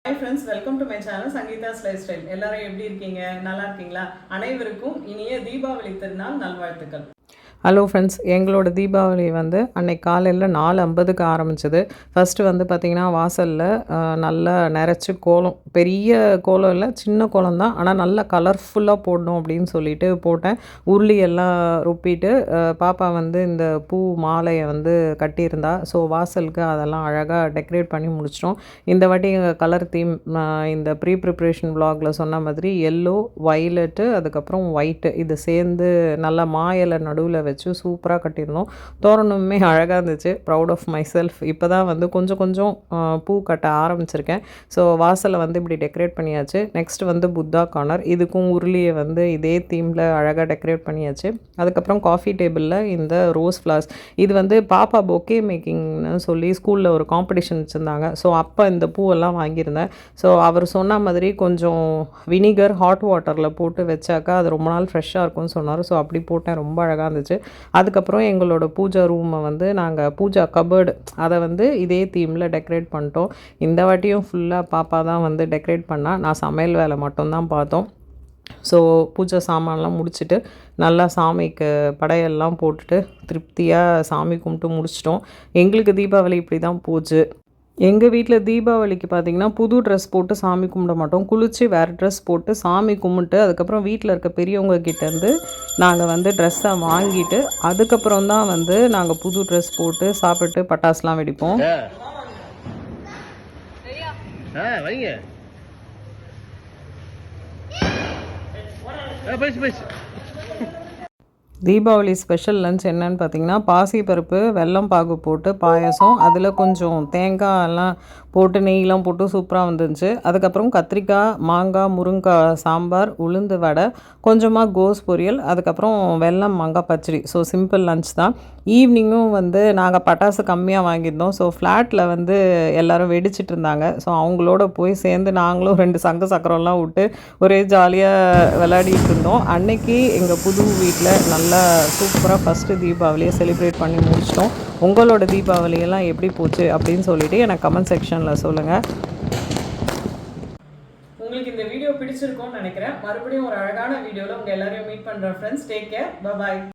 Hi friends, welcome to my channel Sangeetha's Lifestyle. எல்லாரும் எப்படி இருக்கீங்க? நல்லா இருக்கீங்களா? அனைவருக்கும் இனிய தீபாவளி திருநாள் நல்வாழ்த்துக்கள். ஹலோ ஃப்ரெண்ட்ஸ், எங்களோட தீபாவளி வந்து அன்னைக்கு காலையில் 4:50க்கு ஆரம்பிச்சது. ஃபஸ்ட்டு வந்து பார்த்திங்கன்னா வாசலில் நல்லா நிறச்சி கோலம், பெரிய கோலம் இல்லை, சின்ன கோலம் தான், ஆனால் நல்லா கலர்ஃபுல்லாக போடணும் அப்படின்னு சொல்லிட்டு போட்டேன். உருளி எல்லாம் ருப்பிட்டு பாப்பா வந்து இந்த பூ மாலையை வந்து கட்டியிருந்தா. ஸோ வாசலுக்கு அதெல்லாம் அழகாக டெக்கரேட் பண்ணி முடிச்சிட்டோம். இந்த வாட்டி எங்கள் கலர் தீம் இந்த ப்ரிப்ரேஷன் விலாகில் சொன்ன மாதிரி எல்லோ, வைலட்டு, அதுக்கப்புறம் ஒயிட்டு இது சேர்ந்து நல்லா மாயலை நடுவில் வச்சு சூப்பராக கட்டியிருந்தோம். தோரணமுமே அழகாக இருந்துச்சு. Proud of myself. இப்போ தான் வந்து கொஞ்சம் கொஞ்சம் பூ கட்ட ஆரம்பிச்சிருக்கேன். ஸோ வாசலை வந்து இப்படி டெக்கரேட் பண்ணியாச்சு. நெக்ஸ்ட் வந்து புத்தா கார்னர், இதுக்கும் உருளியை வந்து இதே தீமில் அழகாக டெக்கரேட் பண்ணியாச்சு. அதுக்கப்புறம் காஃபி டேபிளில் இந்த ரோஸ் ஃப்ளவர்ஸ், இது வந்து பாப்பா பொக்கே மேக்கிங்னு சொல்லி ஸ்கூலில் ஒரு காம்படிஷன் வச்சுருந்தாங்க. ஸோ அப்போ இந்த பூவெல்லாம் வாங்கியிருந்தேன். ஸோ அவர் சொன்ன மாதிரி கொஞ்சம் வினிகர் ஹாட் வாட்டரில் போட்டு வச்சாக்கா அது ரொம்ப நாள் ஃப்ரெஷ்ஷாக இருக்கும்னு சொன்னார். ஸோ அப்படி போட்டேன், ரொம்ப அழகாக இருந்துச்சு. அதுக்கப்புறம் எங்களோட பூஜா ரூமை வந்து நாங்கள் பூஜா கபர்டு அதை வந்து இதே தீமில் டெக்கரேட் பண்ணிட்டோம். இந்த வாட்டியும் ஃபுல்லாக பாப்பா தான் வந்து டெக்கரேட் பண்ணால், நான் சமையல் வேலை மட்டும்தான் பார்த்தோம். ஸோ பூஜை சாமான்லாம் முடிச்சுட்டு நல்லா சாமிக்கு படையெல்லாம் போட்டுட்டு திருப்தியாக சாமி கும்பிட்டு முடிச்சிட்டோம். எங்களுக்கு தீபாவளி இப்படி தான் போச்சு. எங்கள் வீட்டில் தீபாவளிக்கு பார்த்திங்கன்னா புது ட்ரெஸ் போட்டு சாமி கும்பிட மாட்டோம். குளித்து வேறு ட்ரெஸ் போட்டு சாமி கும்பிட்டு அதுக்கப்புறம் வீட்டில் இருக்க பெரியவங்க கிட்டேருந்து நாங்கள் வந்து ட்ரெஸ்ஸை வாங்கிட்டு அதுக்கப்புறம் தான் வந்து நாங்கள் புது ட்ரெஸ் போட்டு சாப்பிட்டு பட்டாசுலாம் வெடிப்போம். தீபாவளி ஸ்பெஷல் லன்ச் என்னன்னு பார்த்தீங்கன்னா, பாசிப்பருப்பு வெல்லம் பாகு போட்டு பாயசம், அதில் கொஞ்சம் தேங்காய் எல்லாம் போட்டு நெய்யெலாம் போட்டு சூப்பராக வந்துருந்துச்சு. அதுக்கப்புறம் கத்திரிக்காய், மாங்காய், முருங்காய் சாம்பார், உளுந்து வடை, கொஞ்சமாக கோஸ் பொரியல், அதுக்கப்புறம் வெல்லம் மாங்காய் பச்சடி. ஸோ சிம்பிள் லன்ச் தான். ஈவினிங்கும் வந்து நாங்கள் பட்டாசு கம்மியாக வாங்கியிருந்தோம். ஸோ ஃப்ளாட்டில் வந்து எல்லோரும் வெடிச்சிட்டு இருந்தாங்க. ஸோ அவங்களோட போய் சேர்ந்து நாங்களும் 2 சங்கு சக்கரம்லாம் விட்டு ஒரே ஜாலியாக விளையாடிட்டு இருந்தோம். அன்னைக்கு எங்கள் புது வீட்டில் நல்லா சூப்பராக ஃபஸ்ட்டு தீபாவளியை செலிப்ரேட் பண்ணி முடிச்சிட்டோம். உங்களோட தீபாவளியெல்லாம் எப்படி போச்சு அப்படின்னு சொல்லிட்டு எனக்கு கமெண்ட் செக்ஷனில் சொல்லுங்கள். உங்களுக்கு இந்த வீடியோ பிடிச்சிருக்கும்னு நினைக்கிறேன். மறுபடியும் ஒரு அழகான வீடியோவில் உங்கள் எல்லாரையும் மீட் பண்ணுறேன் ஃப்ரெண்ட்ஸ். டேக் கேர், பாய்.